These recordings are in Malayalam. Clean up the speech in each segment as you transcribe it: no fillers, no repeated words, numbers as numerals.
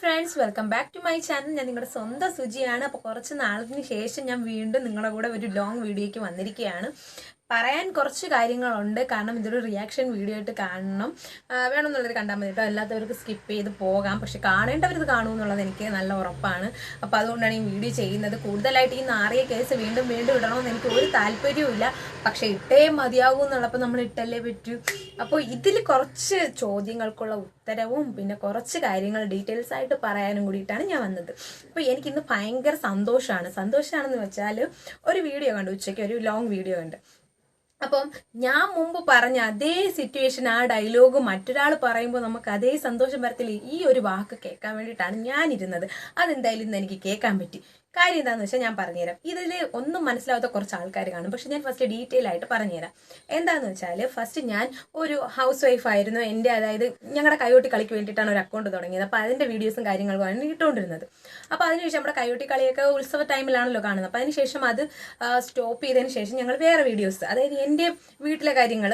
Friends, welcome back to my channel. ഞാൻ നിങ്ങളുടെ സ്വന്തം സുജിയാണ്. അപ്പോൾ കുറച്ച് നാളിന് ശേഷം ഞാൻ വീണ്ടും നിങ്ങളുടെ കൂടെ ഒരു ലോങ് വീഡിയോയ്ക്ക് വന്നിരിക്കുകയാണ്. പറയാൻ കുറച്ച് കാര്യങ്ങളുണ്ട്, കാരണം ഇതൊരു റിയാക്ഷൻ വീഡിയോ ആയിട്ട് കാണണം. വേണമെന്നുള്ളത് കണ്ടാൽ മതി കേട്ടോ, അല്ലാത്തവർക്ക് സ്കിപ്പ് ചെയ്ത് പോകാം. പക്ഷെ കാണേണ്ടവർ ഇത് കാണുമെന്നുള്ളത് എനിക്ക് നല്ല ഉറപ്പാണ്. അപ്പോൾ അതുകൊണ്ടാണ് ഈ വീഡിയോ ചെയ്യുന്നത്. കൂടുതലായിട്ട് ഈ നാറിയ കേസ് വീണ്ടും വീണ്ടും ഇടണമെന്ന് എനിക്ക് ഒരു താല്പര്യവുമില്ല. പക്ഷെ ഇട്ടേ മതിയാകും എന്നുള്ളപ്പോൾ നമ്മൾ ഇട്ടല്ലേ പറ്റൂ. അപ്പോൾ ഇതിൽ കുറച്ച് ചോദ്യങ്ങൾക്കുള്ള ഉത്തരവും പിന്നെ കുറച്ച് കാര്യങ്ങൾ ഡീറ്റെയിൽസ് ആയിട്ട് പറയാനും കൂടിയിട്ടാണ് ഞാൻ വന്നത്. അപ്പോൾ എനിക്കിന്ന് ഭയങ്കര സന്തോഷമാണെന്ന് വെച്ചാൽ ഒരു വീഡിയോ കണ്ടു, ഉച്ചയ്ക്ക് ഒരു ലോങ് വീഡിയോ കണ്ട്. അപ്പം ഞാൻ മുമ്പ് പറഞ്ഞ അതേ സിറ്റുവേഷൻ, ആ ഡയലോഗ് മറ്റൊരാൾ പറയുമ്പോൾ നമുക്ക് അതേ സന്തോഷം വരത്തില്ല. ഈ ഒരു വാക്ക് കേൾക്കാൻ വേണ്ടിയിട്ടാണ് ഞാനിരുന്നത്. അതെന്തായാലും ഇന്ന് എനിക്ക് കേൾക്കാൻ പറ്റി. കാര്യം എന്താണെന്ന് വെച്ചാൽ ഞാൻ പറഞ്ഞുതരാം. ഇതിൽ ഒന്നും മനസ്സിലാവാത്ത കുറച്ച് ആൾക്കാർ കാണും, പക്ഷെ ഞാൻ ഫസ്റ്റ് ഡീറ്റെയിൽ ആയിട്ട് പറഞ്ഞുതരാം. എന്താണെന്ന് വെച്ചാൽ, ഫസ്റ്റ് ഞാൻ ഒരു ഹൗസ് വൈഫ് ആയിരുന്നു. എൻ്റെ അതായത് ഞങ്ങളുടെ കൈകൊട്ടി കളിക്ക് വേണ്ടിയിട്ടാണ് ഒരു അക്കൗണ്ട് തുടങ്ങിയത്. അപ്പോൾ അതിൻ്റെ വീഡിയോസും കാര്യങ്ങളുമാണ് ഇട്ടുകൊണ്ടിരുന്നത്. അപ്പോൾ അതിനുശേഷം നമ്മുടെ കൈകൊട്ടി കളിയൊക്കെ ഉത്സവ ടൈമിലാണല്ലോ കാണുന്നത്. അപ്പോൾ അതിനുശേഷം അത് സ്റ്റോപ്പ് ചെയ്തതിന് ശേഷം ഞങ്ങൾ വേറെ വീഡിയോസ്, അതായത് എൻ്റെ വീട്ടിലെ കാര്യങ്ങൾ,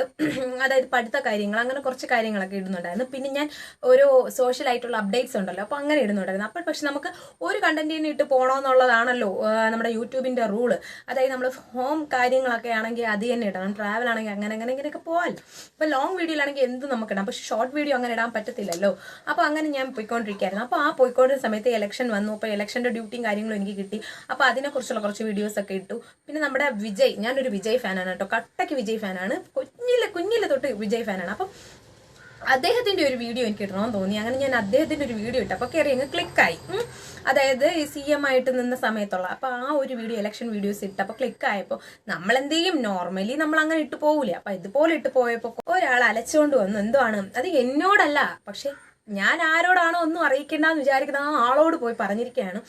അതായത് പഠിത്ത കാര്യങ്ങൾ, അങ്ങനെ കുറച്ച് കാര്യങ്ങളൊക്കെ ഇടുന്നുണ്ടായിരുന്നു. പിന്നെ ഞാൻ ഓരോ സോഷ്യൽ ആയിട്ടുള്ള അപ്ഡേറ്റ്സ് ഉണ്ടല്ലോ, അപ്പോൾ അങ്ങനെ ഇടുന്നുണ്ടായിരുന്നു. അപ്പോൾ പക്ഷെ നമുക്ക് ഒരു കണ്ടന്റിന് ഇട്ട് പോകണമെന്നുള്ളതാണല്ലോ നമ്മുടെ യൂട്യൂബിൻ്റെ റൂള്. അതായത് നമ്മൾ ഹോം കാര്യങ്ങളൊക്കെ ആണെങ്കിൽ അത് തന്നെ ഇടണം, ട്രാവൽ ആണെങ്കിൽ അങ്ങനെ ഇങ്ങനെയൊക്കെ പോകാമല്ലോ. ഇപ്പോൾ ലോങ് വീഡിയോയിലാണെങ്കിൽ എന്ത് നമുക്ക് ഇടാം, പക്ഷെ ഷോർട്ട് വീഡിയോ അങ്ങനെ ഇടാൻ പറ്റത്തില്ലല്ലോ. അപ്പോൾ അങ്ങനെ ഞാൻ പോയിക്കൊണ്ടിരിക്കുകയായിരുന്നു. അപ്പോൾ ആ പോയിക്കൊണ്ടിരുന്ന സമയത്ത് ഇലക്ഷൻ വന്നു. അപ്പോൾ ഇലക്ഷൻ്റെ ഡ്യൂട്ടിയും കാര്യങ്ങളും എനിക്ക് കിട്ടി. അപ്പോൾ അതിനെക്കുറിച്ചുള്ള കുറച്ച് വീഡിയോസ് ഒക്കെ ഇട്ടു. പിന്നെ നമ്മുടെ വിജയ്, ഞാനൊരു വിജയ് ഫാനാണ് കേട്ടോ, കട്ടയ്ക്ക് വിജയ് ഫാനാണ്, കുഞ്ഞിലെ തൊട്ട് വിജയ് ഫാനാണ്. അപ്പം അദ്ദേഹത്തിൻ്റെ ഒരു വീഡിയോ എനിക്ക് ഇടണമെന്ന് തോന്നി. അങ്ങനെ ഞാൻ അദ്ദേഹത്തിൻ്റെ ഒരു വീഡിയോ ഇട്ടപ്പോൾ കയറി അങ്ങ് ക്ലിക്കായി. അതായത് CM ആയിട്ട് നിന്ന സമയത്തുള്ള, അപ്പോൾ ആ ഒരു വീഡിയോ ഇലക്ഷൻ വീഡിയോസ് ഇട്ടപ്പോൾ ക്ലിക്കായപ്പോൾ നമ്മൾ എന്ത് ചെയ്യും, നോർമലി നമ്മൾ അങ്ങനെ ഇട്ട് പോകില്ല. അപ്പം ഇതുപോലെ ഇട്ട് പോയപ്പോൾ ഒരാൾ അലച്ചുകൊണ്ട് വന്നു. എന്തുവാണ് അത്, എന്നോടല്ല, പക്ഷെ ഞാൻ ആരോടാണോ ഒന്നും അറിയിക്കേണ്ടെന്ന് വിചാരിക്കുന്ന ആ ആളോട് പോയി പറഞ്ഞിരിക്കുകയാണ്.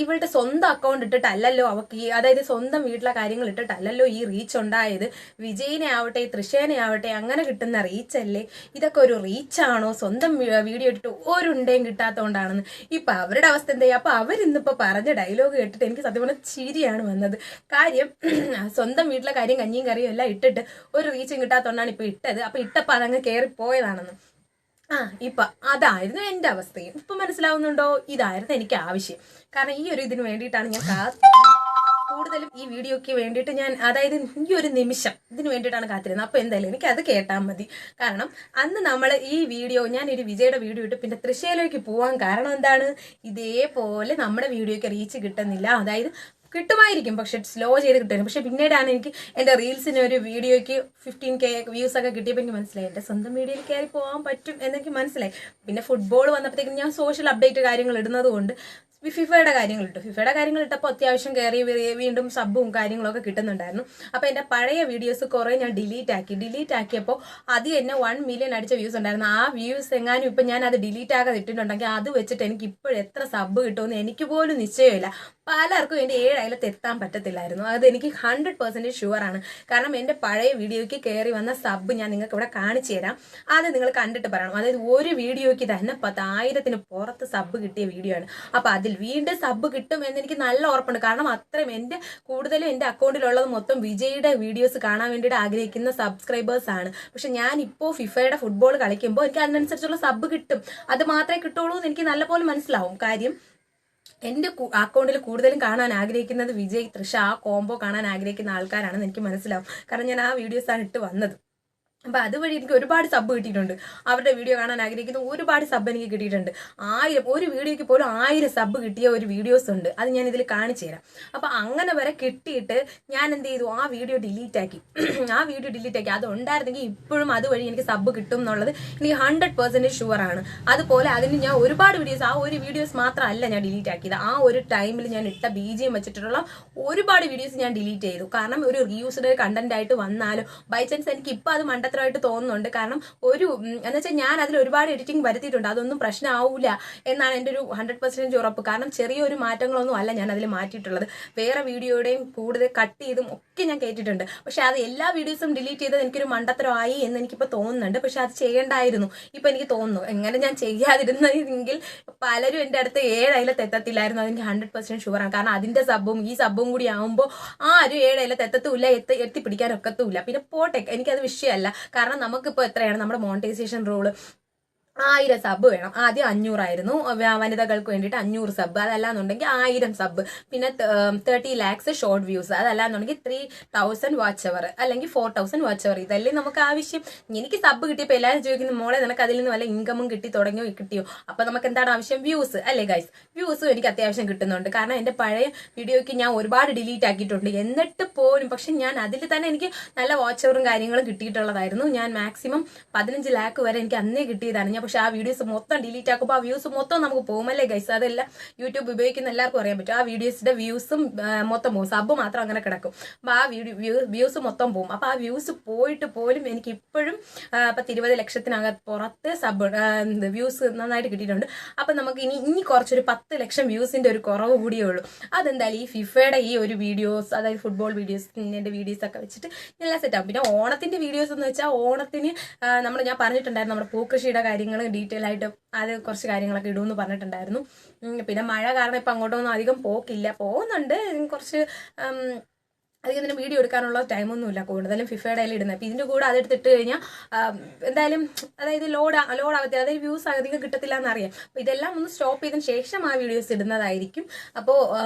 ഇവളുടെ സ്വന്തം അക്കൗണ്ട് ഇട്ടിട്ടല്ലല്ലോ അവർക്ക് ഈ, അതായത് സ്വന്തം വീട്ടിലെ കാര്യങ്ങൾ ഇട്ടിട്ടല്ലല്ലോ ഈ റീച്ച് ഉണ്ടായത്. വിജയിനെ ആവട്ടെ തൃശ്ശേനെ ആവട്ടെ അങ്ങനെ കിട്ടുന്ന റീച്ചല്ലേ, ഇതൊക്കെ ഒരു റീച്ചാണോ? സ്വന്തം വീഡിയോ ഇട്ടിട്ട് ഒരുണ്ടേയും കിട്ടാത്തതുകൊണ്ടാണെന്ന്. ഇപ്പം അവരുടെ അവസ്ഥ എന്താ? അപ്പം അവരിന്നിപ്പോൾ പറഞ്ഞ ഡയലോഗ് കേട്ടിട്ട് എനിക്ക് സത്യം പറഞ്ഞാൽ ചിരിയാണ് വന്നത്. കാര്യം സ്വന്തം വീട്ടിലെ കാര്യം കഞ്ഞിയും കറിയും എല്ലാം ഇട്ടിട്ട് ഒരു റീച്ചും കിട്ടാത്തതുകൊണ്ടാണ് ഇപ്പം ഇട്ടത്. അപ്പം ഇട്ടപ്പോൾ അതങ്ങ് കയറിപ്പോയതാണെന്ന്. ഇപ്പൊ അതായിരുന്നു എൻ്റെ അവസ്ഥയും. ഇപ്പൊ മനസ്സിലാവുന്നുണ്ടോ? ഇതായിരുന്നു എനിക്ക് ആവശ്യം. കാരണം ഈ ഒരു ഇതിന് വേണ്ടിയിട്ടാണ് ഞാൻ കൂടുതലും ഈ വീഡിയോയ്ക്ക് വേണ്ടിയിട്ട് ഞാൻ, അതായത് ഈ ഒരു നിമിഷം ഇതിന് വേണ്ടിയിട്ടാണ് കാത്തിരുന്നത്. അപ്പോൾ എന്തായാലും എനിക്ക് അത് കേട്ടാൽ മതി. കാരണം അന്ന് നമ്മൾ ഈ വീഡിയോ, ഞാനൊരു വിജയുടെ വീഡിയോ ഇട്ട് പിന്നെ തൃശ്ശൂരിലേക്ക് പോകാൻ കാരണം എന്താണ്, ഇതേപോലെ നമ്മുടെ വീഡിയോയ്ക്ക് റീച്ച് കിട്ടുന്നില്ല. അതായത് കിട്ടുമായിരിക്കും, പക്ഷെ സ്ലോ ചെയ്ത് കിട്ടുമായിരുന്നു. പക്ഷെ പിന്നീടാണ് എനിക്ക് എൻ്റെ റീൽസിന് ഒരു വീഡിയോയ്ക്ക് 15K വ്യൂസ് ഒക്കെ കിട്ടിയപ്പോൾ എനിക്ക് മനസ്സിലായി എൻ്റെ സ്വന്തം വീഡിയോയിൽ കയറി പോകാൻ പറ്റും എന്നെനിക്ക് മനസ്സിലായി. പിന്നെ ഫുട്ബോൾ വന്നപ്പോഴത്തേക്കും ഞാൻ സോഷ്യൽ അപ്ഡേറ്റ് കാര്യങ്ങൾ ഇടുന്നത് കൊണ്ട് ഫിഫയുടെ കാര്യങ്ങൾ ഇട്ടു. ഫിഫയുടെ കാര്യങ്ങൾ ഇട്ടപ്പോൾ അത്യാവശ്യം കയറി വീണ്ടും സബ്ബും കാര്യങ്ങളൊക്കെ കിട്ടുന്നുണ്ടായിരുന്നു. അപ്പോൾ എൻ്റെ പഴയ വീഡിയോസ് കുറേ ഞാൻ ഡിലീറ്റ് ആക്കിയപ്പോൾ അത് തന്നെ 1 മില്യൺ അടിച്ച വ്യൂസ് ഉണ്ടായിരുന്നു. ആ വ്യൂസ് എങ്ങാനും ഇപ്പം ഞാൻ അത് ഡിലീറ്റ് ആകാതെ ഇട്ടിട്ടുണ്ടെങ്കിൽ അത് വെച്ചിട്ട് എനിക്ക് ഇപ്പോഴും എത്ര സബ്ബ് കിട്ടുമെന്ന് എനിക്ക് പോലും നിശ്ചയമില്ല. പലർക്കും എൻ്റെ 7 അയലത്ത് എത്താൻ പറ്റത്തില്ലായിരുന്നു. അത് എനിക്ക് 100% ഷുവറാണ്. കാരണം എൻ്റെ പഴയ വീഡിയോയ്ക്ക് കയറി വന്ന സബ്ബ് ഞാൻ നിങ്ങൾക്ക് ഇവിടെ കാണിച്ചു തരാം. അത് നിങ്ങൾ കണ്ടിട്ട് പറയണം. അതായത് ഒരു വീഡിയോയ്ക്ക് തന്നെ 10,000-ന് പുറത്ത് സബ്ബ് കിട്ടിയ വീഡിയോ ആണ്. അപ്പോൾ അതിൽ വീണ്ടും സബ്ബ് കിട്ടും എന്ന് എനിക്ക് നല്ല ഉറപ്പുണ്ട്. കാരണം അത്രയും കൂടുതലും എൻ്റെ അക്കൗണ്ടിലുള്ളത് മൊത്തം വിജയുടെ വീഡിയോസ് കാണാൻ വേണ്ടിയിട്ട് ആഗ്രഹിക്കുന്ന സബ്സ്ക്രൈബേഴ്സ് ആണ്. പക്ഷെ ഞാൻ ഇപ്പോൾ ഫിഫയുടെ ഫുട്ബോൾ കളിക്കുമ്പോൾ എനിക്ക് അതിനനുസരിച്ചുള്ള സബ്ബ് കിട്ടും. അത് മാത്രമേ കിട്ടുള്ളൂ എന്ന് എനിക്ക് നല്ലപോലെ മനസ്സിലാവും. കാര്യം എൻ്റെ അക്കൗണ്ടിൽ കൂടുതലും കാണാൻ ആഗ്രഹിക്കുന്നത് വിജയ് തൃഷ, ആ കോംബോ കാണാൻ ആഗ്രഹിക്കുന്ന ആൾക്കാരാണെന്ന് എനിക്ക് മനസ്സിലാവും. കാരണം ഞാൻ ആ വീഡിയോസാണ് ഇട്ട് വന്നത്. അപ്പം അതുവഴി എനിക്ക് ഒരുപാട് സബ്ബ് കിട്ടിയിട്ടുണ്ട്. അവരുടെ വീഡിയോ കാണാൻ ആഗ്രഹിക്കുന്ന ഒരുപാട് സബ്ബ് എനിക്ക് കിട്ടിയിട്ടുണ്ട്. 1000, ഒരു വീഡിയോയ്ക്ക് പോലും 1000 സബ്ബ് കിട്ടിയ ഒരു വീഡിയോസ് ഉണ്ട്. അത് ഞാൻ ഇതിൽ കാണിച്ചു തരാം. അപ്പം അങ്ങനെ വരെ കിട്ടിയിട്ട് ഞാൻ എന്ത് ചെയ്തു, ആ വീഡിയോ ഡിലീറ്റ് ആക്കി. അത് ഉണ്ടായിരുന്നെങ്കിൽ ഇപ്പോഴും അതുവഴി എനിക്ക് സബ്ബ് കിട്ടും എന്നുള്ളത് എനിക്ക് 100% ഷുവറാണ്. അതുപോലെ അതിന് ഞാൻ ഒരുപാട് വീഡിയോസ്, ആ ഒരു വീഡിയോസ് മാത്രമല്ല ഞാൻ ഡിലീറ്റ് ആക്കിയത്. ആ ഒരു ടൈമിൽ ഞാൻ ഇട്ട BGM വെച്ചിട്ടുള്ള ഒരുപാട് വീഡിയോസ് ഞാൻ ഡിലീറ്റ് ചെയ്തു. കാരണം ഒരു റീയൂസ്ഡ് കണ്ടന്റ് ആയിട്ട് വന്നാലും ബൈ ചാൻസ് എനിക്ക് ഇപ്പം അത് മണ്ടത്തരമായിട്ട് തോന്നുന്നുണ്ട്. കാരണം എന്ന് വെച്ചാൽ ഞാൻ അതിൽ ഒരുപാട് എഡിറ്റിംഗ് വരുത്തിയിട്ടുണ്ട്. അതൊന്നും പ്രശ്നമാവില്ല എന്നാണ് എൻ്റെ ഒരു 100% ഉറപ്പ്. കാരണം ചെറിയൊരു മാറ്റങ്ങളൊന്നും അല്ല ഞാൻ അതിൽ മാറ്റിയിട്ടുള്ളത്. വേറെ വീഡിയോയുടെയും കൂടുതൽ കട്ട് ചെയ്തും ഒക്കെ ഞാൻ കേട്ടിട്ടുണ്ട്. പക്ഷെ അത് എല്ലാ വീഡിയോസും ഡിലീറ്റ് ചെയ്തത് എനിക്കൊരു മണ്ടത്തരമായി എന്ന് എനിക്കിപ്പോൾ തോന്നുന്നുണ്ട്. പക്ഷെ അത് ചെയ്യേണ്ടായിരുന്നു. ഇപ്പം എനിക്ക് തോന്നുന്നു, എങ്ങനെ ഞാൻ ചെയ്യാതിരുന്നെങ്കിൽ പലരും എൻ്റെ അടുത്ത് 7 അയലത്ത് എത്തത്തില്ലായിരുന്നു. അതെനിക്ക് 100% ഷുവറാണ്. കാരണം അതിൻ്റെ സബ്ബും ഈ സബ്ബും കൂടി ആകുമ്പോൾ ആരും 7 അയലത്ത് എത്തത്തുമില്ല, എത്തിപ്പിടിക്കാനൊക്കത്തുമില്ല. പിന്നെ പോട്ടെ, എനിക്കത് വിഷയമല്ല. കാരണം നമുക്കിപ്പോൾ എത്രയാണ് നമ്മുടെ മോണിറ്റൈസേഷൻ റൂള്, 1000 സബ് വേണം. ആദ്യം 500 വനിതകൾക്ക് വേണ്ടിയിട്ട് 500 സബ്, അതല്ലാന്നുണ്ടെങ്കിൽ 1000 സബ്, പിന്നെ 30 lakhs ഷോർട്ട് വ്യൂസ്, അതല്ലാന്നുണ്ടെങ്കിൽ 3000 വാച്ച് അവർ അല്ലെങ്കിൽ 4000 വാച്ച് അവർ. ഇതല്ലേ നമുക്ക് ആവശ്യം. എനിക്ക് സബ് കിട്ടിയപ്പോൾ എല്ലാവരും ചോദിക്കുന്ന മോളെ നിനക്ക് അതിൽ നിന്ന് വല്ല ഇൻകമും കിട്ടിയോ. അപ്പൊ നമുക്ക് എന്താണ് ആവശ്യം? വ്യൂസ് അല്ലേ ഗൈസ്? വ്യൂസും എനിക്ക് അത്യാവശ്യം കിട്ടുന്നുണ്ട്. കാരണം എന്റെ പഴയ വീഡിയോയ്ക്ക് ഞാൻ ഒരുപാട് ഡിലീറ്റ് ആക്കിയിട്ടുണ്ട്. എന്നിട്ട് പോലും പക്ഷെ ഞാൻ അതിൽ തന്നെ എനിക്ക് നല്ല വാച്ച് അവറും കാര്യങ്ങളും കിട്ടിയിട്ടുള്ളതായിരുന്നു. ഞാൻ മാക്സിമം 15 ലാക്ക് വരെ എനിക്ക് അന്നേ കിട്ടിയതാണ്. പക്ഷെ ആ വീഡിയോസ് മൊത്തം ഡിലീറ്റ് ആക്കുമ്പോൾ ആ വ്യൂസ് മൊത്തം നമുക്ക് പോകുമല്ലേ ഗൈസ്? അതെല്ലാം യൂട്യൂബ് ഉപയോഗിക്കുന്ന എല്ലാവർക്കും അറിയാൻ പറ്റും. ആ വീഡിയോസിന്റെ വ്യൂസും മൊത്തം പോകും. സബ് മാത്രം അങ്ങനെ കിടക്കും. അപ്പൊ ആ വ്യൂസ് മൊത്തം പോകും. അപ്പൊ ആ വ്യൂസ് പോയിട്ട് പോലും എനിക്ക് ഇപ്പോഴും 10-20 ലക്ഷത്തിനകത്ത് പുറത്ത് സബ് വ്യൂസ് നന്നായിട്ട് കിട്ടിയിട്ടുണ്ട്. അപ്പൊ നമുക്ക് ഇനി കുറച്ചൊരു 10 ലക്ഷം വ്യൂസിന്റെ ഒരു കുറവ് കൂടിയേ ഉള്ളൂ. അതെന്തായാലും ഈ ഫിഫയുടെ ഈ ഒരു വീഡിയോസ്, അതായത് ഫുട്ബോൾ വീഡിയോസ്, എന്റെ വീഡിയോസ് ഒക്കെ വെച്ചിട്ട് എല്ലാം സെറ്റ് ആവും. പിന്നെ ഓണത്തിന്റെ വീഡിയോസ് എന്ന് വെച്ചാൽ ഓണത്തിന് ഞാൻ പറഞ്ഞിട്ടുണ്ടായിരുന്നു നമ്മുടെ പൂക്കൃഷിയുടെ കാര്യങ്ങൾ ഡീറ്റെയിൽ ആയിട്ട് അത് കുറച്ച് കാര്യങ്ങളൊക്കെ ഇടുമെന്ന് പറഞ്ഞിട്ടുണ്ടായിരുന്നു. പിന്നെ മഴ കാരണം ഇപ്പം അങ്ങോട്ടൊന്നും അധികം പോകുന്നുണ്ട്. കുറച്ച് അധികം ഇതിന് വീഡിയോ എടുക്കാനുള്ള ടൈമൊന്നുമില്ല. കൂടുതലും ഫിഫയുടെ ഇടുന്നത്. അപ്പം ഇതിൻ്റെ കൂടെ അതെടുത്തിട്ട് കഴിഞ്ഞാൽ എന്തായാലും അതായത് ലോഡ് ആവത്തില്ല, അതായത് വ്യൂസ് അധികം കിട്ടത്തില്ല എന്നറിയാം. അപ്പോൾ ഇതെല്ലാം ഒന്ന് സ്റ്റോപ്പ് ചെയ്തതിന് ശേഷം ആ വീഡിയോസ് ഇടുന്നതായിരിക്കും. അപ്പോൾ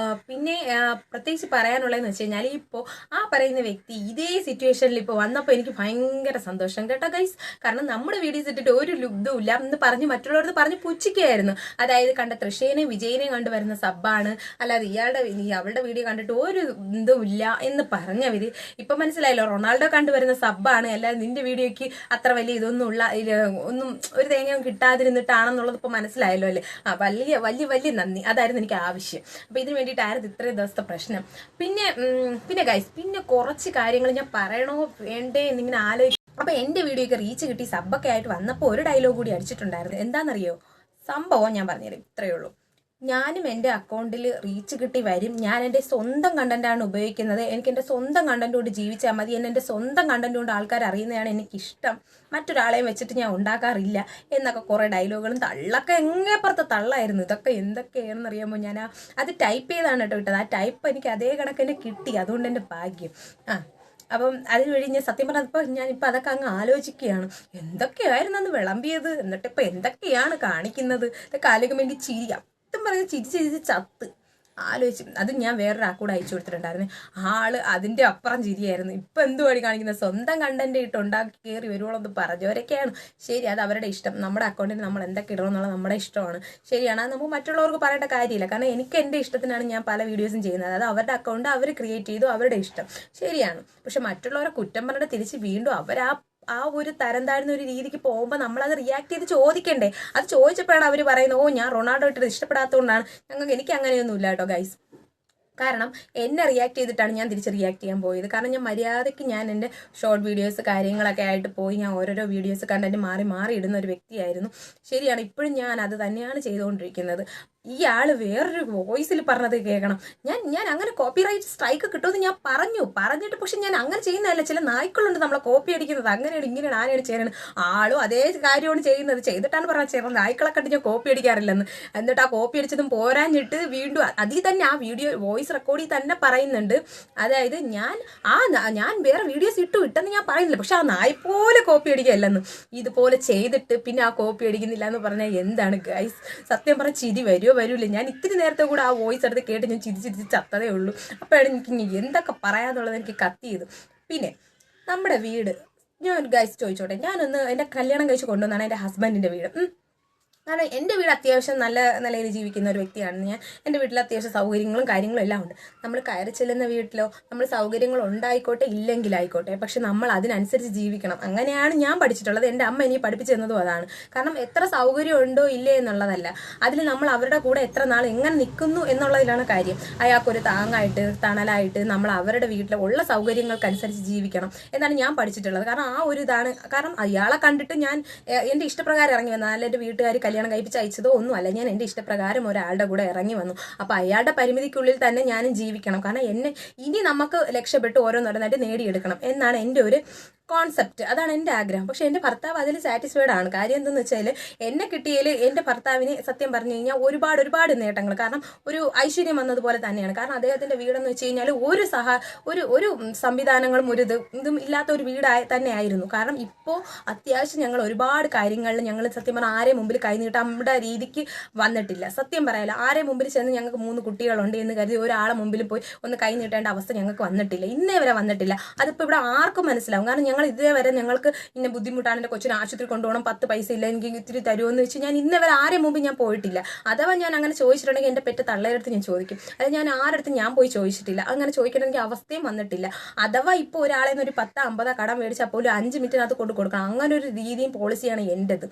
പിന്നെ പ്രത്യേകിച്ച് പറയാനുള്ളതെന്ന് വെച്ച് കഴിഞ്ഞാൽ ഇപ്പോൾ ആ പറയുന്ന വ്യക്തി ഇതേ സിറ്റുവേഷനിൽ ഇപ്പോൾ വന്നപ്പോൾ എനിക്ക് ഭയങ്കര സന്തോഷം കേട്ടോ ഗൈസ്. കാരണം നമ്മുടെ വീഡിയോസ് ഇട്ടിട്ട് ഒരു ലുബ്ധവും ഇല്ല എന്ന് പറഞ്ഞ് മറ്റുള്ളവർക്ക് പറഞ്ഞ് പുച്ഛിക്കുകയായിരുന്നു. അതായത് കണ്ട തൃശ്ശേനെയും വിജയനെയും കണ്ടുവരുന്ന സബ്ബാണ്, അല്ലാതെ അവളുടെ വീഡിയോ കണ്ടിട്ട് ഒരു ഇതും ഇല്ല എന്ന് പറഞ്ഞവര്. ഇപ്പൊ മനസ്സിലായല്ലോ, റൊണാൾഡോ കണ്ടുവരുന്ന സബ്ബാണ്, അല്ലാതെ നിന്റെ വീഡിയോയ്ക്ക് അത്ര വലിയ ഒന്നും ഒരു തേങ്ങ കിട്ടാതിരുന്നിട്ടാണെന്നുള്ളത് ഇപ്പൊ മനസ്സിലായല്ലോ അല്ലേ? വലിയ വലിയ വലിയ നന്ദി. അതായിരുന്നു എനിക്ക് ആവശ്യം. അപ്പൊ ഇതിന് വേണ്ടിയിട്ടായിരുന്നു ഇത്രയും ദിവസത്തെ പ്രശ്നം. പിന്നെ ഗൈസ്, പിന്നെ കുറച്ച് കാര്യങ്ങൾ ഞാൻ പറയണോ വേണ്ടേ എന്നിങ്ങനെ ആലോചിക്കും. അപ്പൊ എന്റെ വീഡിയോയ്ക്ക് റീച്ച് കിട്ടി സബ്ബൊക്കെ ആയിട്ട് വന്നപ്പോൾ ഒരു ഡയലോഗ് കൂടി അടിച്ചിട്ടുണ്ടായിരുന്നു. എന്താണെന്നറിയോ? സംഭവം ഞാൻ പറഞ്ഞുതരാം. ഇത്രയേ ഉള്ളൂ. ഞാനും എൻ്റെ അക്കൗണ്ടിൽ റീച്ച് കിട്ടി വരും. ഞാൻ എൻ്റെ സ്വന്തം കണ്ടന്റാണ് ഉപയോഗിക്കുന്നത്. എനിക്ക് എൻ്റെ സ്വന്തം കണ്ടന്റ് കൊണ്ട് ജീവിച്ചാൽ മതി. എൻ്റെ സ്വന്തം കണ്ടന്റ് കൊണ്ട് ആൾക്കാർ അറിയുന്നതാണ് എനിക്കിഷ്ടം. മറ്റൊരാളെയും വെച്ചിട്ട് ഞാൻ ഉണ്ടാക്കാറില്ല എന്നൊക്കെ കുറേ ഡയലോഗുകളും തള്ളൊക്കെ എങ്ങേപ്പുറത്തെ തള്ളായിരുന്നു. ഇതൊക്കെ എന്തൊക്കെയാണെന്ന് അറിയാമോ? ഞാൻ അത് ടൈപ്പ് ചെയ്താണ് കേട്ടോ ഇട്ടത്. ആ ടൈപ്പ് എനിക്ക് അതേ കണക്കിന് കിട്ടി. അതുകൊണ്ട് എൻ്റെ ഭാഗ്യം. അപ്പം അതിനുവേണ്ടി ഞാൻ സത്യം പറഞ്ഞപ്പോൾ ഞാനിപ്പോൾ അതൊക്കെ അങ്ങ് ആലോചിക്കുകയാണ്. എന്തൊക്കെയായിരുന്നു അന്ന് വിളമ്പിയത്, എന്നിട്ടിപ്പോൾ എന്തൊക്കെയാണ് കാണിക്കുന്നത്. ഇതൊക്കെ ആലോചിക്കുമ്പോൾ എനിക്ക് ചിരിയാം. പറഞ്ഞ് ചിരിച്ച് ചത്ത് ആലോചിച്ചു. അത് ഞാൻ വേറൊരാൾക്കൂടെ അയച്ചു കൊടുത്തിട്ടുണ്ടായിരുന്നു. ആള് അതിന്റെ അപ്പുറം ചിരിയായിരുന്നു. ഇപ്പൊ എന്തുവാടി കാണിക്കുന്നത്? സ്വന്തം കണ്ടന്റ് ഇട്ട് ഉണ്ടാക്കി കയറി വരുവോളൊന്ന് പറഞ്ഞവരൊക്കെയാണ്. ശരി, അത് അവരുടെ ഇഷ്ടം. നമ്മുടെ അക്കൗണ്ടിൽ നമ്മൾ എന്തൊക്കെ ഇടണം എന്നുള്ളത് നമ്മുടെ ഇഷ്ടമാണ്. ശരിയാണ്, അത് നമുക്ക് മറ്റുള്ളവർക്ക് പറയേണ്ട കാര്യമില്ല. കാരണം എനിക്ക് എൻ്റെ ഇഷ്ടത്തിനാണ് ഞാൻ പല വീഡിയോസും ചെയ്യുന്നത്. അത് അവരുടെ അക്കൗണ്ട് അവർ ക്രിയേറ്റ് ചെയ്തു, അവരുടെ ഇഷ്ടം. ശരിയാണ്. പക്ഷെ മറ്റുള്ളവരെ കുറ്റം പറഞ്ഞിട്ട് തിരിച്ച് വീണ്ടും ആ ഒരു തരം താഴ്ന്ന ഒരു രീതിക്ക് പോകുമ്പോൾ നമ്മളത് റിയാക്ട് ചെയ്ത് ചോദിക്കണ്ടേ? അത് ചോദിച്ചപ്പോഴാണ് അവർ പറയുന്നത്, ഞാൻ റൊണാൾഡോ ഇട്ടത് ഇഷ്ടപ്പെടാത്തതുകൊണ്ടാണ്. എനിക്ക് അങ്ങനെയൊന്നും ഇല്ല കേട്ടോ ഗൈസ്. കാരണം എന്നെ റിയാക്ട് ചെയ്തിട്ടാണ് ഞാൻ തിരിച്ച് റിയാക്ട് ചെയ്യാൻ പോയത്. കാരണം ഞാൻ മര്യാദയ്ക്ക് ഞാൻ എൻ്റെ ഷോർട്ട് വീഡിയോസ് കാര്യങ്ങളൊക്കെ ആയിട്ട് പോയി ഞാൻ ഓരോരോ വീഡിയോസ് കണ്ടന്റ് മാറി ഇടുന്ന ഒരു വ്യക്തിയായിരുന്നു. ശരിയാണ്, ഇപ്പോഴും ഞാൻ അത് തന്നെയാണ് ചെയ്തുകൊണ്ടിരിക്കുന്നത്. ഈ ആള് വേറൊരു വോയിസിൽ പറഞ്ഞത് കേൾക്കണം. ഞാൻ അങ്ങനെ കോപ്പിറൈറ്റ് സ്ട്രൈക്ക് കിട്ടുമെന്ന് ഞാൻ പറഞ്ഞിട്ട് പക്ഷെ ഞാൻ അങ്ങനെ ചെയ്യുന്നതല്ല. ചില നായ്ക്കളുണ്ട് നമ്മളെ കോപ്പി അടിക്കുന്നത്. അങ്ങനെയാണ് ഇങ്ങനെയാണ് ആരെയാണ് ചെയ്യുന്നത്. ആളും അതേ കാര്യമാണ് ചെയ്യുന്നത്. ചെയ്തിട്ടാണ് പറഞ്ഞത് ചില നായ്ക്കളെ കണ്ട് ഞാൻ കോപ്പി അടിക്കാറില്ലെന്ന്. എന്നിട്ട് ആ കോപ്പി അടിച്ചതും പോരാഞ്ഞിട്ട് വീണ്ടും അതിൽ തന്നെ ആ വീഡിയോ വോയിസ് റെക്കോർഡിൽ തന്നെ പറയുന്നുണ്ട്. അതായത് ഞാൻ വേറെ വീഡിയോസ് ഇട്ടെന്ന് ഞാൻ പറയുന്നില്ല, പക്ഷെ ആ നായ പോലെ കോപ്പി അടിക്കുകയല്ലെന്ന്. ഇതുപോലെ ചെയ്തിട്ട് പിന്നെ ആ കോപ്പി അടിക്കുന്നില്ല എന്ന് പറഞ്ഞാൽ എന്താണ് ഗൈസ്? സത്യം പറഞ്ഞാൽ ചിരി വരൂല. ഞാൻ ഇത്തിരി നേരത്തെ കൂടെ ആ വോയിസ് എടുത്ത് കേട്ട് ഞാൻ ചിരിച്ചിരിച്ച് ചത്തതേ ഉള്ളൂ. അപ്പോഴാണ് എനിക്ക് എന്തൊക്കെ പറയാന്നുള്ളത് എനിക്ക് കത്തിയത്. പിന്നെ നമ്മുടെ വീട് ഞാൻ ഗൈസ് ചോദിച്ചോട്ടെ, ഞാനൊന്ന് എൻ്റെ കല്യാണം കഴിച്ച് കൊണ്ടുവന്നാണ് എൻ്റെ ഹസ്ബൻഡിൻ്റെ വീട്. കാരണം എൻ്റെ വീട് അത്യാവശ്യം നല്ല നിലയിൽ ജീവിക്കുന്ന ഒരു വ്യക്തിയാണ് ഞാൻ. എൻ്റെ വീട്ടിൽ അത്യാവശ്യം സൗകര്യങ്ങളും കാര്യങ്ങളും എല്ലാം ഉണ്ട്. നമ്മൾ കയറി ചെല്ലുന്ന വീട്ടിലോ നമ്മൾ സൗകര്യങ്ങൾ ഉണ്ടായിക്കോട്ടെ ഇല്ലെങ്കിലായിക്കോട്ടെ, പക്ഷെ നമ്മൾ അതിനനുസരിച്ച് ജീവിക്കണം. അങ്ങനെയാണ് ഞാൻ പഠിച്ചിട്ടുള്ളത്. എൻ്റെ അമ്മ ഇനി പഠിപ്പിച്ചു തന്നതും അതാണ്. കാരണം എത്ര സൗകര്യം ഉണ്ടോ ഇല്ലേ എന്നുള്ളതല്ല, അതിൽ നമ്മൾ അവരുടെ കൂടെ എത്ര നാൾ എങ്ങനെ നിൽക്കുന്നു എന്നുള്ളതിലാണ് കാര്യം. അയാൾക്കൊരു താങ്ങായിട്ട് തണലായിട്ട് നമ്മൾ അവരുടെ വീട്ടിൽ ഉള്ള സൗകര്യങ്ങൾക്കനുസരിച്ച് ജീവിക്കണം എന്നാണ് ഞാൻ പഠിച്ചിട്ടുള്ളത്. കാരണം ആ ഒരു ഇതാണ്. കാരണം അയാളെ കണ്ടിട്ട് ഞാൻ എൻ്റെ ഇഷ്ടപ്രകാരം ഇറങ്ങി വന്നാൽ അല്ല എൻ്റെ വീട്ടുകാർ കല്യാണം കഴിപ്പിച്ച് അയച്ചതോ ഒന്നുമല്ല. ഞാൻ എൻ്റെ ഇഷ്ടപ്രകാരം ഒരാളുടെ കൂടെ ഇറങ്ങി വന്നു. അപ്പോൾ അയാളുടെ പരിമിതിക്കുള്ളിൽ തന്നെ ഞാനും ജീവിക്കണം. കാരണം ഇനി നമുക്ക് രക്ഷപ്പെട്ട് ഓരോന്നോരോന്നായിട്ട് നേടിയെടുക്കണം എന്നാണ് എൻ്റെ ഒരു കോൺസെപ്റ്റ്, അതാണ് എൻ്റെ ആഗ്രഹം. പക്ഷെ എൻ്റെ ഭർത്താവ് അതിൽ സാറ്റിസ്ഫൈഡ് ആണ്. കാര്യം എന്തെന്ന് വെച്ചാൽ എന്നെ കിട്ടിയതിൽ എൻ്റെ ഭർത്താവിന് സത്യം പറഞ്ഞു കഴിഞ്ഞാൽ ഒരുപാട് നേട്ടങ്ങൾ. കാരണം ഒരു ഐശ്വര്യം വന്നതുപോലെ തന്നെയാണ്. കാരണം അദ്ദേഹത്തിൻ്റെ വീടെന്ന് വെച്ച് കഴിഞ്ഞാൽ ഒരു സംവിധാനങ്ങളും ഇതും ഇല്ലാത്ത ഒരു വീടായി തന്നെ ആയിരുന്നു. കാരണം ഇപ്പോൾ അത്യാവശ്യം ഞങ്ങൾ ഒരുപാട് കാര്യങ്ങളിൽ ഞങ്ങൾ സത്യം പറഞ്ഞാൽ ആരെ മുമ്പിൽ കൈനീട്ടാൻ്റെ രീതിക്ക് വന്നിട്ടില്ല. സത്യം പറയാല്ല, ആരെ മുമ്പിൽ ചെന്ന് ഞങ്ങൾക്ക് 3 കുട്ടികളുണ്ട് എന്ന് കരുതി ഒരാളെ മുമ്പിൽ പോയി ഒന്ന് കൈ നീട്ടേണ്ട അവസ്ഥ ഞങ്ങൾക്ക് വന്നിട്ടില്ല, ഇന്നേ വരെ വന്നിട്ടില്ല. അതിപ്പോൾ ഇവിടെ ആർക്കും മനസ്സിലാവും. കാരണം ഞങ്ങൾ ഇതേവരെ ഞങ്ങൾക്ക് ഇന്ന ബുദ്ധിമുട്ടാണ്, എൻ്റെ കൊച്ചിനെ ആശുപത്രി കൊണ്ടുപോകണം, 10 പൈസ ഇല്ല, എനിക്ക് ഇത്തിരി തരുമെന്ന് വെച്ച് ഞാൻ ഇന്നേ വരെ ആരെ മുമ്പ് ഞാൻ പോയിട്ടില്ല. അഥവാ ഞാൻ അങ്ങനെ ചോദിച്ചിട്ടുണ്ടെങ്കിൽ എൻ്റെ പെറ്റ തള്ളയെടുത്ത് ഞാൻ ചോദിക്കും. അത് ഞാൻ ആരടുത്ത് ഞാൻ പോയി ചോദിച്ചിട്ടില്ല. അങ്ങനെ ചോദിക്കണമെങ്കിൽ അവസ്ഥയും വന്നിട്ടില്ല. അഥവാ ഇപ്പോൾ ഒരാളെ നിന്ന് ഒരു 10-50 കടം മേടിച്ചാൽ പോലും 5 മിനിറ്റിനകത്ത് കൊടുക്കണം. അങ്ങനെ ഒരു രീതിയും പോളിസിയാണ് എൻ്റെത്.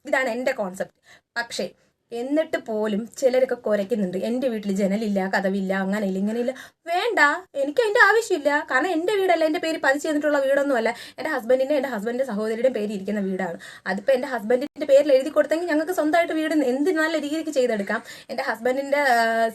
ഇതാണ് എൻ്റെ കോൺസെപ്റ്റ്. പക്ഷേ എന്നിട്ട് പോലും ചിലരൊക്കെ കുരയ്ക്കുന്നുണ്ട്, എൻ്റെ വീട്ടിൽ ജനലില്ല, കഥവില്ല, അങ്ങനെയില്ല, ഇങ്ങനെയില്ല. വേണ്ട, എനിക്ക് അതിൻ്റെ ആവശ്യമില്ല. കാരണം എൻ്റെ വീടല്ല, എൻ്റെ പേര് പതിച്ചു തന്നിട്ടുള്ള വീടൊന്നുമല്ല. എൻ്റെ ഹസ്ബൻഡിൻ്റെ സഹോദരിയുടെയും പേര് ഇരിക്കുന്ന വീടാണ്. അതിപ്പോൾ എൻ്റെ ഹസ്ബൻഡിൻ്റെ പേരിൽ എഴുതി കൊടുത്തെങ്കിൽ ഞങ്ങൾക്ക് സ്വന്തമായിട്ട് വീട് എന്ത് നല്ല രീതിക്ക് ചെയ്തെടുക്കാം. എൻ്റെ ഹസ്ബൻഡിൻ്റെ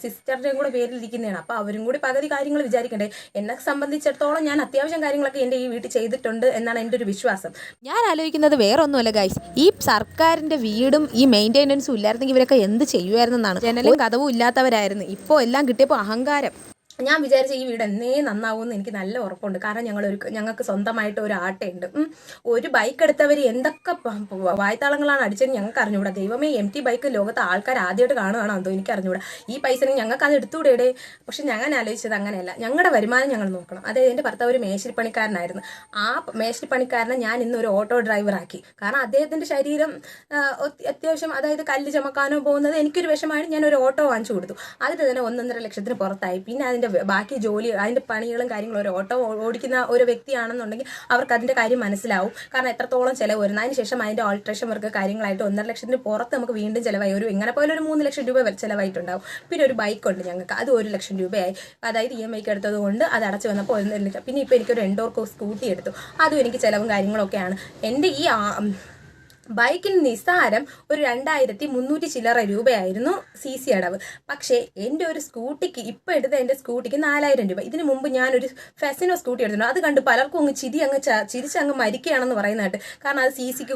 സിസ്റ്ററിൻ്റെയും കൂടെ പേരിലിരിക്കുന്നതാണ്. അപ്പോൾ അവരും കൂടി പകുതി കാര്യങ്ങൾ വിചാരിക്കണ്ടേ. എന്നെ സംബന്ധിച്ചിടത്തോളം ഞാൻ അത്യാവശ്യം കാര്യങ്ങളൊക്കെ എൻ്റെ ഈ വീട്ടിൽ ചെയ്തിട്ടുണ്ട് എന്നാണ് എൻ്റെ ഒരു വിശ്വാസം. ഞാൻ ആലോചിക്കുന്നത് വേറെ ഒന്നുമല്ല ഗൈസ്, ഈ സർക്കാരിൻ്റെ വീടും ഈ മെയിൻ്റെനൻസും ഇല്ലായിരുന്നെങ്കിൽ ഇവരൊക്കെ എന്ത് ചെയ്യുമായിരുന്നെന്നാണ്. ജനലും കഥവും ഇല്ലാത്തവരായിരുന്നു. ഇപ്പോൾ എല്ലാം കിട്ടിയപ്പോൾ അഹങ്കാരം. ഞാൻ വിചാരിച്ച ഈ വീട് എന്നേ നന്നാവുമെന്ന് എനിക്ക് നല്ല ഉറപ്പുണ്ട്. കാരണം ഞങ്ങൾക്ക് സ്വന്തമായിട്ട് ഒരു ആട്ടയുണ്ട്. ഒരു ബൈക്ക് എടുത്തവർ എന്തൊക്കെ വായ്ത്താളങ്ങളാണ് അടിച്ചതെന്ന് ഞങ്ങൾക്ക് അറിഞ്ഞുകൂടാ. ദൈവമേ, MT ബൈക്ക് ലോകത്ത് ആൾക്കാർ ആദ്യമായിട്ട് കാണുകയാണോ എന്തോ എനിക്ക് അറിഞ്ഞുകൂടാ. ഈ പൈസ ഞങ്ങൾക്ക് അത് എടുത്തുകൂടെ? പക്ഷെ ഞാൻ ആലോചിച്ചത് അങ്ങനെയല്ല. ഞങ്ങളുടെ വരുമാനം ഞങ്ങൾ നോക്കണം. അതായത് എൻ്റെ ഭർത്താവ് ഒരു മേശരിപ്പണിക്കാരനായിരുന്നു. ആ മേശരിപ്പണിക്കാരനെ ഞാൻ ഇന്ന് ഒരു ഓട്ടോ ഡ്രൈവറാക്കി. കാരണം അദ്ദേഹത്തിൻ്റെ ശരീരം അത്യാവശ്യം, അതായത് കല്ല് ചുമക്കാനോ പോകുന്നത് എനിക്കൊരു വിഷമാണ്. ഞാൻ ഒരു ഓട്ടോ വാങ്ങിച്ചു കൊടുത്തു. അതിന് തന്നെ 1.5 ലക്ഷത്തിന് പുറത്തായി. പിന്നെ അതിൻ്റെ ബാക്കി ജോലി, അതിൻ്റെ പണികളും കാര്യങ്ങളും, ഒരു ഓട്ടോ ഓടിക്കുന്ന ഒരു വ്യക്തിയാണെന്നുണ്ടെങ്കിൽ അവർക്ക് അതിൻ്റെ കാര്യം മനസ്സിലാവും. കാരണം എത്രത്തോളം ചിലവ് വരുന്നു. അതിന് ശേഷം അതിൻ്റെ ഓൾട്രേഷൻ വർക്ക് കാര്യങ്ങളായിട്ട് 1.5 ലക്ഷത്തിന് പുറത്ത് നമുക്ക് വീണ്ടും ചിലവായി. എങ്ങനെ പോലും ഒരു 3 ലക്ഷം രൂപ ചിലവായിട്ടുണ്ടാവും. പിന്നെ ഒരു ബൈക്കുണ്ട് ഞങ്ങൾക്ക്, അത് 1 ലക്ഷം രൂപയായി. അതായത് EMI എടുത്തത് കൊണ്ട് അത് അടച്ചു വന്നപ്പോൾ 1 ലക്ഷം. പിന്നെ ഇപ്പോൾ എനിക്കൊരു എൻഡോർ സ്കൂട്ടി എടുത്തു. അതും എനിക്ക് ചിലവും കാര്യങ്ങളൊക്കെയാണ്. എൻ്റെ ഈ ബൈക്കിന് നിസ്സാരം ഒരു 2300 ചില്ലറ രൂപയായിരുന്നു CC അടവ്. പക്ഷേ എൻ്റെ ഒരു സ്കൂട്ടിക്ക്, ഇപ്പോൾ എടുത്ത എൻ്റെ സ്കൂട്ടിക്ക് 4000 രൂപ. ഇതിന് മുമ്പ് ഞാനൊരു ഫെസിനോ സ്കൂട്ടി എടുത്തിട്ടുണ്ട്. അത് കണ്ട് പലർക്കും ചിരിച്ചങ്ങ് മരിക്കുകയാണെന്ന് പറയുന്നതായിട്ട്. കാരണം അത് CCക്ക്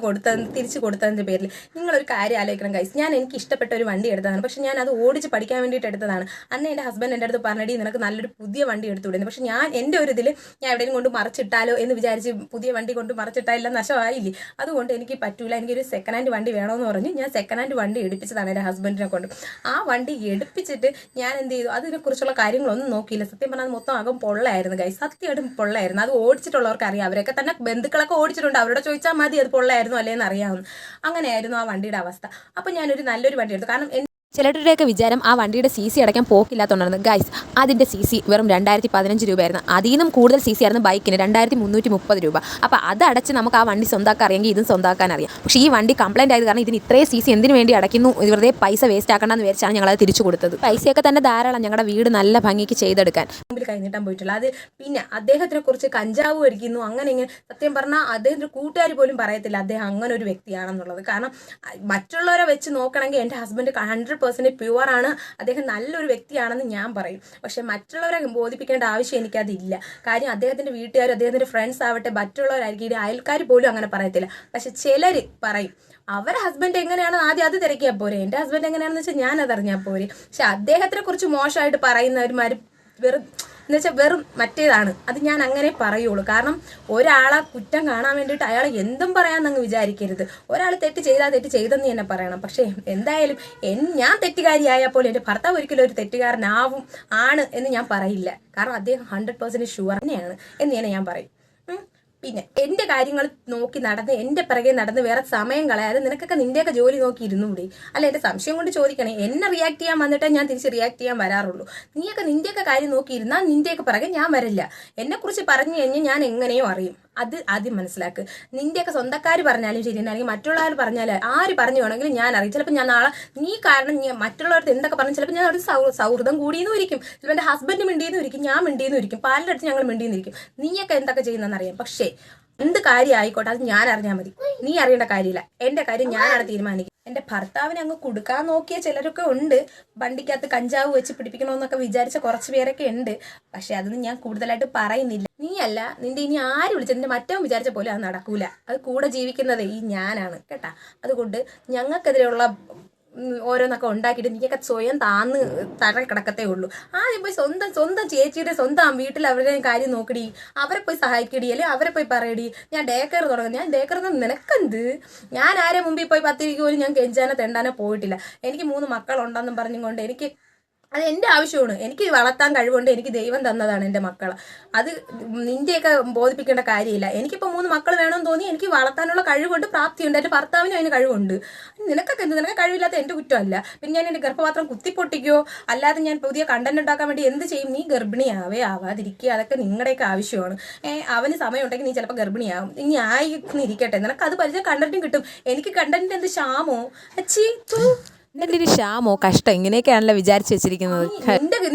തിരിച്ചു കൊടുത്തതിൻ്റെ പേരിൽ. നിങ്ങളൊരു കാര്യം ആലോചിക്കണം ഗൈസ്. എനിക്ക് ഇഷ്ടപ്പെട്ട ഒരു വണ്ടി എടുത്തതാണ്. പക്ഷെ ഞാൻ അത് ഓടിച്ച് പഠിക്കാൻ വേണ്ടിയിട്ട് എടുത്തതാണ്. അന്ന് എൻ്റെ ഹസ്ബൻഡ് എൻ്റെ അടുത്ത് പറഞ്ഞടി, നിനക്ക് നല്ലൊരു പുതിയ വണ്ടി എടുത്തുവിടുന്നു. പക്ഷെ എൻ്റെ ഒരു ഇതിൽ ഞാൻ എവിടെയും കൊണ്ട് മറിച്ചിട്ടാലോ എന്ന് വിചാരിച്ച് പുതിയ വണ്ടി കൊണ്ട് മറിച്ചിട്ടാലെല്ലാം നഷ്ടമായില്ലേ. അതുകൊണ്ട് എനിക്ക് പറ്റൂല, എനിക്കൊരു സെക്കൻഡ് ഹാൻഡ് വണ്ടി വേണമെന്ന് പറഞ്ഞ് ഞാൻ സെക്കൻഡ് ഹാൻഡ് വണ്ടി എടുപ്പിച്ചതാണ് എൻ്റെ ഹസ്ബൻഡിനെ കൊണ്ട്. ആ വണ്ടി എടുപ്പിച്ചിട്ട് ഞാൻ എന്ത് ചെയ്തു, അതിനെക്കുറിച്ചുള്ള കാര്യങ്ങളൊന്നും നോക്കിയില്ല. സത്യം പറഞ്ഞാൽ അത് മൊത്തം അകം പൊള്ളയായിരുന്നു ഗൈസ്. സത്യമായിട്ടും പൊള്ളയായിരുന്നു. അത് ഓടിച്ചിട്ടുള്ളവർക്ക് അറിയാം. അവരൊക്കെ തന്നെ ബന്ധുക്കളൊക്കെ ഓടിച്ചിട്ടുണ്ട്. അവരോട് ചോദിച്ചാൽ മതി അത് പൊള്ളയായിരുന്നു അല്ലേന്ന് അറിയാവുന്നു. അങ്ങനെയായിരുന്നു ആ വണ്ടിയുടെ അവസ്ഥ. അപ്പോൾ ഞാനൊരു നല്ലൊരു വണ്ടി എടുത്തു. കാരണം ചിലരുടെയൊക്കെ വിചാരം ആ വണ്ടിയുടെ CC അടയ്ക്കാൻ പോക്കില്ലാത്തതുകൊണ്ടായിരുന്നു. ഗൈസ്, അതിൻ്റെ CC വെറും 2015 രൂപയായിരുന്നു. അതിൽ നിന്നും കൂടുതൽ CC ആയിരുന്നു ബൈക്കിന്, 2330 രൂപ. അപ്പോൾ അതടച്ച് നമുക്ക് ആ വണ്ടി സ്വന്തമാക്കാൻ അറിയാമെങ്കിൽ ഇതും സ്വന്തമാക്കാൻ അറിയാം. പക്ഷേ ഈ വണ്ടി കംപ്ലൈൻറ്റ് ആയത് കാരണം ഇതിന് ഇത്രയും CC എന്തിനു വേണ്ടി അടയ്ക്കുന്നു, വെറുതെ പൈസ വേസ്റ്റ് ആക്കണമെന്ന് വിചാരിച്ചാണ് ഞങ്ങളത് തിരിച്ചു കൊടുത്തത്. പൈസയൊക്കെ തന്നെ ധാരാളം ഞങ്ങളുടെ വീട് നല്ല ഭംഗിക്ക് ചെയ്തെടുക്കാൻ. മുമ്പിൽ കൈനീട്ടാൻ പോയിട്ടുള്ള അത്. പിന്നെ അദ്ദേഹത്തിനെ കുറിച്ച് കഞ്ചാവ് അടിക്കുന്നു അങ്ങനെ ഇങ്ങനെ. സത്യം പറഞ്ഞാൽ അദ്ദേഹത്തിൻ്റെ കൂട്ടുകാർ പോലും പറയത്തില്ല അദ്ദേഹം അങ്ങനെ ഒരു വ്യക്തിയാണെന്നുള്ളത്. കാരണം മറ്റുള്ളവരെ വെച്ച് നോക്കണമെങ്കിൽ എൻ്റെ ഹസ്ബൻഡ് 100% പ്യുവറാണ്, അദ്ദേഹം നല്ലൊരു വ്യക്തിയാണെന്ന് ഞാൻ പറയും. പക്ഷെ മറ്റുള്ളവരെ ബോധിപ്പിക്കേണ്ട ആവശ്യം എനിക്കതില്ല. കാര്യം അദ്ദേഹത്തിൻ്റെ വീട്ടുകാരും അദ്ദേഹത്തിൻ്റെ ഫ്രണ്ട്സ് ആവട്ടെ, മറ്റുള്ളവരായിരിക്കും, അയൽക്കാർ പോലും അങ്ങനെ പറയത്തില്ല. പക്ഷെ ചിലർ പറയും. അവരുടെ ഹസ്ബൻഡ് എങ്ങനെയാണെന്ന് ആദ്യം അത് തിരക്കിയാൽ പോരെ. എൻ്റെ ഹസ്ബൻഡ് എങ്ങനെയാണെന്ന് വെച്ചാൽ ഞാൻ അതറിഞ്ഞാൽ പോരെ. പക്ഷെ അദ്ദേഹത്തിനെ കുറിച്ച് മോശമായിട്ട് പറയുന്നവർ വെറും മറ്റേതാണ്. അത് ഞാൻ അങ്ങനെ പറയുള്ളൂ. കാരണം ഒരാളെ കുറ്റം കാണാൻ വേണ്ടിയിട്ട് അയാളെ എന്തും പറയാമെന്നങ്ങ് വിചാരിക്കരുത്. ഒരാൾ തെറ്റ് ചെയ്തെന്ന് തന്നെ പറയണം. പക്ഷേ എന്തായാലും ഞാൻ തെറ്റുകാരിയായാൽ പോലും എൻ്റെ ഭർത്താവ് ഒരിക്കലും ഒരു തെറ്റുകാരനാണ് എന്ന് ഞാൻ പറയില്ല. കാരണം അദ്ദേഹം 100% ഷുവർ തന്നെയാണ് എന്ന് തന്നെ ഞാൻ പറയും. പിന്നെ എൻ്റെ കാര്യങ്ങൾ നോക്കി നടന്ന് എൻ്റെ പിറകെ നടന്ന് വേറെ സമയം കളയാതെ നിനക്കൊക്കെ നിൻ്റെയൊക്കെ ജോലി നോക്കി ഇരുന്നൂടെ? അല്ല, എൻ്റെ സംശയം കൊണ്ട് ചോദിക്കണേ. എന്നെ റിയാക്ട് ചെയ്യാൻ വന്നിട്ടേ ഞാൻ തിരിച്ച് റിയാക്ട് ചെയ്യാൻ വരാറുള്ളൂ. നീയൊക്കെ നിൻ്റെയൊക്കെ കാര്യം നോക്കി ഇരുന്നാൽ നിൻ്റെയൊക്കെ പിറകെ ഞാൻ വരില്ല. എന്നെക്കുറിച്ച് പറഞ്ഞു കഴിഞ്ഞാൽ ഞാൻ എങ്ങനെയോ അറിയും. അത് ആദ്യം മനസ്സിലാക്ക്. നിൻ്റെയൊക്കെ സ്വന്തക്കാർ പറഞ്ഞാലും ശരി തന്നെ, അല്ലെങ്കിൽ മറ്റുള്ളവർ പറഞ്ഞാലും ആര് പറഞ്ഞു വേണമെങ്കിലും ഞാൻ അറിയും. ചിലപ്പോൾ ഞാൻ നാളെ നീ കാരണം മറ്റുള്ളവർക്ക് എന്തൊക്കെ പറഞ്ഞു ചിലപ്പോൾ ഞാൻ ഒരു സൗഹൃദം കൂടിയെന്നും ഇരിക്കും. ചിലപ്പോൾ എൻ്റെ ഹസ്ബൻഡ് മിണ്ടിയെന്നും ഇരിക്കും, ഞാൻ മിണ്ടിയെന്നും ഇരിക്കും, പലരുടെ അടുത്ത് ഞങ്ങൾ മിണ്ടിയെന്നിരിക്കും. നീയൊക്കെ എന്തൊക്കെ ചെയ്യുന്നതെന്ന് അറിയാം. പക്ഷേ എന്ത് കാര്യം ആയിക്കോട്ടെ അത് ഞാൻ അറിഞ്ഞാൽ മതി. നീ അറിയേണ്ട കാര്യമില്ല. എൻ്റെ കാര്യം ഞാനാണ് തീരുമാനിക്കുന്നത്. എൻ്റെ ഭർത്താവിനെ അങ്ങ് കൊടുക്കാൻ നോക്കിയ ചിലരൊക്കെ ഉണ്ട്. വണ്ടിക്കകത്ത് കഞ്ചാവ് വെച്ച് പിടിപ്പിക്കണമെന്നൊക്കെ വിചാരിച്ച കുറച്ച് പേരൊക്കെ ഉണ്ട്. പക്ഷെ അതൊന്നും ഞാൻ കൂടുതലായിട്ട് പറയുന്നില്ല. നീയല്ല, നിന്റെ ഇനി ആര് വിളിച്ചത് നിന്റെ മറ്റവൻ വിചാരിച്ച പോലെ അത് നടക്കൂല. അത് കൂടെ ജീവിക്കുന്നത് ഈ ഞാനാണ് കേട്ടാ. അതുകൊണ്ട് ഞങ്ങൾക്കെതിരെയുള്ള ഓരോന്നൊക്കെ ഉണ്ടാക്കിയിട്ട് നീയൊക്കെ സ്വയം താന്ന് തറ കിടക്കത്തേ ഉള്ളൂ. ആദ്യം പോയി സ്വന്തം ചേച്ചിയുടെ സ്വന്തം വീട്ടിൽ അവരുടെ കാര്യം നോക്കടി, അവരെ പോയി സഹായിക്കടി, അല്ലെങ്കിൽ അവരെ പോയി പറയടി ഞാൻ ഡേ കെയർ തുടങ്ങും. ഞാൻ ഡേ കെയർ നിനക്കെന്ത്? ഞാൻ ആരെ മുമ്പിൽ പോയി 10 രൂപ പോലും ഞാൻ കെഞ്ചാനോ തെണ്ടാനോ പോയിട്ടില്ല. എനിക്ക് 3 മക്കളുണ്ടെന്നും പറഞ്ഞുകൊണ്ട് എനിക്ക് അത് എൻ്റെ ആവശ്യമാണ്. എനിക്ക് വളർത്താൻ കഴിവുണ്ട്. എനിക്ക് ദൈവം തന്നതാണ് എൻ്റെ മക്കളെ. അത് നിന്റെയൊക്കെ ബോധിപ്പിക്കേണ്ട കാര്യമില്ല. എനിക്കിപ്പോൾ 3 മക്കൾ വേണമെന്ന് തോന്നി. എനിക്ക് വളർത്താനുള്ള കഴിവുണ്ട്, പ്രാപ്തിയുണ്ട്. എൻ്റെ ഭർത്താവിനും അതിന് കഴിവുണ്ട്. നിനക്കൊക്കെ എന്ത്? നിനക്ക് കഴിവില്ലാത്ത എൻ്റെ കുറ്റമല്ല. പിന്നെ ഞാൻ എൻ്റെ ഗർഭപാത്രം കുത്തിപ്പൊട്ടിക്കോ അല്ലാതെ ഞാൻ പുതിയ കണ്ടന്റ് ഉണ്ടാക്കാൻ വേണ്ടി എന്ത് ചെയ്യും? നീ ആവാതിരിക്കുക. അതൊക്കെ നിങ്ങളുടെയൊക്കെ ആവശ്യമാണ്. അവന് സമയമുണ്ടെങ്കിൽ നീ ചിലപ്പോൾ ഗർഭിണിയാവും. ഇനി ആയിരിക്കട്ടെ, നിനക്ക് അത് പരിചയം കണ്ടന്റും കിട്ടും. എനിക്ക് കണ്ടന്റിന്റെ എന്ത് ക്ഷാമോ അച്ചി? എന്തെങ്കിലും ഒരു ക്ഷാമോ കഷ്ടം ഇങ്ങനെയൊക്കെയാണല്ലോ വിചാരിച്ചു വെച്ചിരിക്കുന്നത്.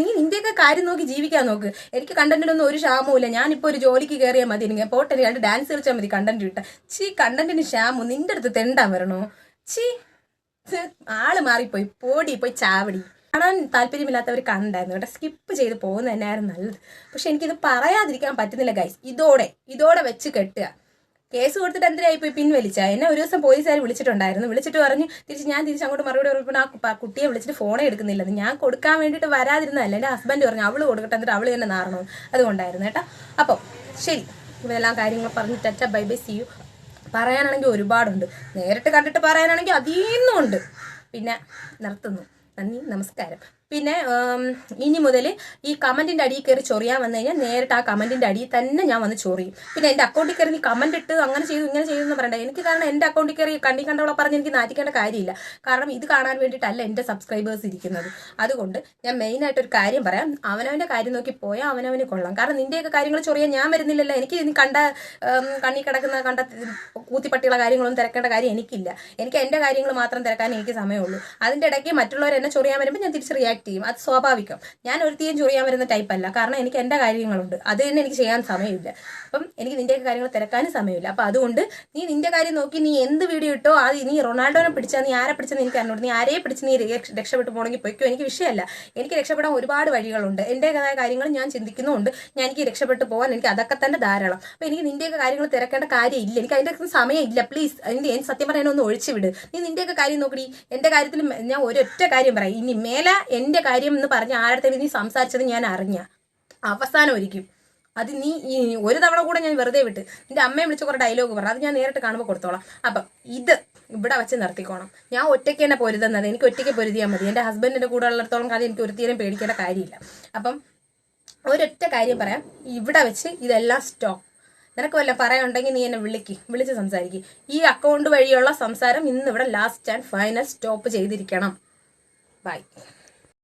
നീ നിന്റെയൊക്കെ കാര്യം നോക്കി ജീവിക്കാൻ നോക്ക്. എനിക്ക് കണ്ടന്റിനൊന്നും ഒരു ക്ഷാമവും ഇല്ല. ഞാനിപ്പോൾ ഒരു ജോലിക്ക് കയറിയാൽ മതി. എനിക്ക് പോട്ടെ 2 ഡാൻസ് കളിച്ചാൽ മതി കണ്ടന്റ് കിട്ടാൻ. കണ്ടന്റിന് ക്ഷാമോ? നിന്റെ അടുത്ത് തെണ്ടാൻ വരണോ? ആള് മാറിപ്പോയി. പോയി ചാവടി. കാണാൻ താല്പര്യമില്ലാത്തവർ കണ്ടായിരുന്നു കേട്ടോ. സ്കിപ്പ് ചെയ്ത് പോകുന്നത് തന്നെയായിരുന്നു നല്ലത്. പക്ഷെ എനിക്കിത് പറയാതിരിക്കാൻ പറ്റുന്നില്ല ഗൈസ്. ഇതോടെ വെച്ച് കെട്ടുക. കേസ് കൊടുത്തിട്ട് എന്തിനായി പോയി പിൻവലിച്ച? എന്നെ ഒരു ദിവസം പോലീസുകാർ വിളിച്ചിട്ട് പറഞ്ഞു ഞാൻ തിരിച്ച് അങ്ങോട്ട് മറുപടി പറഞ്ഞപ്പോൾ ആ കുട്ടിയെ വിളിച്ചിട്ട് ഫോണേ എടുക്കുന്നില്ലെന്ന്. ഞാൻ കൊടുക്കാൻ വേണ്ടിയിട്ട് വരാതിരുന്നതല്ല. എൻ്റെ ഹസ്ബൻഡ് പറഞ്ഞു അവള് കൊടുക്കട്ടെ, എന്നിട്ട് അവള് തന്നെ നാറണോ. അതുകൊണ്ടായിരുന്നു കേട്ടോ. അപ്പോൾ ശരി, ഇതെല്ലാം കാര്യങ്ങൾ പറഞ്ഞിട്ട് ബൈ ബൈ, സി യു. പറയാനാണെങ്കിൽ ഒരുപാടുണ്ട്. നേരിട്ട് കണ്ടിട്ട് പറയാനാണെങ്കിൽ അതീന്നുണ്ട്. പിന്നെ നിർത്തുന്നു. നന്ദി, നമസ്കാരം. പിന്നെ ഇനി മുതൽ ഈ കമന്റിന്റെ അടിയിൽ കയറി ചൊറിയാൻ വന്നു കഴിഞ്ഞാൽ നേരിട്ട് ആ കമന്റിന്റെ അടിയിൽ തന്നെ ഞാൻ വന്ന് ചൊറിയും. പിന്നെ എൻ്റെ അക്കൗണ്ടിൽ കയറി നീ കമന്റ് ഇട്ട് അങ്ങനെ ചെയ്തു ഇങ്ങനെ ചെയ്തു എന്ന് പറയണ്ട. എനിക്ക് കാരണം എൻ്റെ അക്കൗണ്ടിൽ കയറി കണ്ടവളെ പറഞ്ഞ് എനിക്ക് നാറ്റിക്കേണ്ട കാര്യമില്ല. കാരണം ഇത് കാണാൻ വേണ്ടിയിട്ടല്ല എൻ്റെ സബ്സ്ക്രൈബേഴ്സ് ഇരിക്കുന്നത്. അതുകൊണ്ട് ഞാൻ മെയിനായിട്ടൊരു കാര്യം പറയാം. അവനവൻ്റെ കാര്യം നോക്കി പോയാൽ അവനവന് കൊള്ളാം. കാരണം നിന്റെയൊക്കെ കാര്യങ്ങൾ ചൊറിയാൻ ഞാൻ വരുന്നില്ലല്ലോ. എനിക്ക് ഇനി കണ്ണി കിടക്കുന്ന കൂത്തിപ്പട്ടിയുള്ള കാര്യങ്ങളൊന്നും തിരക്കേണ്ട കാര്യം എനിക്കില്ല. എനിക്ക് എൻ്റെ കാര്യങ്ങൾ മാത്രം തിരക്കാൻ എനിക്ക് സമയമുള്ളൂ. അതിൻ്റെ ഇടയ്ക്ക് മറ്റുള്ളവർ എന്നെ ചൊറിയാൻ വരുമ്പോൾ ഞാൻ തിരിച്ച് റിയാക്ട് ചെയ്യും. അത് സ്വാഭാവികം. ഞാൻ ഒരുത്തിയും ചൊറിയാൻ വരുന്ന ടൈപ്പല്ല. കാരണം എനിക്ക് എൻ്റെ കാര്യങ്ങളുണ്ട്. അത് തന്നെ എനിക്ക് ചെയ്യാൻ സമയമില്ല. അപ്പം എനിക്ക് നിന്റെയൊക്കെ കാര്യങ്ങൾ തിരക്കാനും സമയമില്ല. അപ്പം അതുകൊണ്ട് നീ നിന്റെ കാര്യം നോക്കി നീ എന്ത് വീഡിയോ ഇട്ടോ അത് നീ റൊണാൾഡോനെ പിടിച്ചാൽ നീ ആരെ പിടിച്ചെന്ന് എനിക്ക് അറിഞ്ഞോളൂ. നീ ആരെയെ പിടിച്ച് നീ രക്ഷപ്പെട്ടു പോകണമെങ്കിൽ പൊയ്ക്കോ. എനിക്ക് വിഷയമല്ല. എനിക്ക് രക്ഷപ്പെടാൻ ഒരുപാട് വഴികളുണ്ട്. എൻ്റെതായ കാര്യങ്ങൾ ഞാൻ ചിന്തിക്കുന്നുണ്ട്. ഞാൻ എനിക്ക് രക്ഷപ്പെട്ടു പോകാൻ എനിക്ക് അതൊക്കെ തന്നെ ധാരാളം. അപ്പം എനിക്ക് നിന്റെയൊക്കെ കാര്യങ്ങൾ തിരക്കേണ്ട കാര്യമില്ല. എനിക്ക് അതിൻ്റെ സമയമില്ല. പ്ലീസ് എനിക്ക് സത്യം പറയാൻ ഒന്ന് ഒഴിച്ചുവിട്. നീ നിന്റെയൊക്കെ കാര്യം നോക്കി. എൻ്റെ കാര്യത്തിൽ ഞാൻ ഒരൊറ്റ കാര്യം പറയാം. ഇനി മേലെ എൻ്റെ കാര്യം എന്ന് പറഞ്ഞ് ആരുടെ നീ സംസാരിച്ചത് ഞാൻ അറിഞ്ഞ അവസാനം ഒരിക്കും. അത് നീ ഒരു തവണ കൂടെ ഞാൻ വെറുതെ വിട്ട് നിന്റെ അമ്മയെ വിളിച്ച് കുറേ ഡയലോഗ് പറഞ്ഞു. അത് ഞാൻ നേരിട്ട് കാണുമ്പോൾ കൊടുത്തോളാം. അപ്പം ഇത് ഇവിടെ വെച്ച് നിർത്തിക്കോണം. ഞാൻ ഒറ്റയ്ക്ക് തന്നെ പൊരുതുന്നത്. എനിക്ക് ഒറ്റയ്ക്ക് പൊരുതിയാൽ മതി. എൻ്റെ ഹസ്ബൻഡിൻ്റെ കൂടെ ഉള്ളിടത്തോളം കാലം എനിക്ക് ഒരുത്തീരം പേടിക്കേണ്ട കാര്യമില്ല. അപ്പം ഒരൊറ്റ കാര്യം പറയാം. ഇവിടെ വെച്ച് ഇതെല്ലാം സ്റ്റോപ്പ്. നിനക്ക് വല്ല പറയാനുണ്ടെങ്കിൽ നീ എന്നെ വിളിച്ച് സംസാരിക്കും. ഈ അക്കൗണ്ട് വഴിയുള്ള സംസാരം ഇന്നിവിടെ ലാസ്റ്റ് ആൻഡ് ഫൈനൽ സ്റ്റോപ്പ് ചെയ്തിരിക്കണം. ബൈ.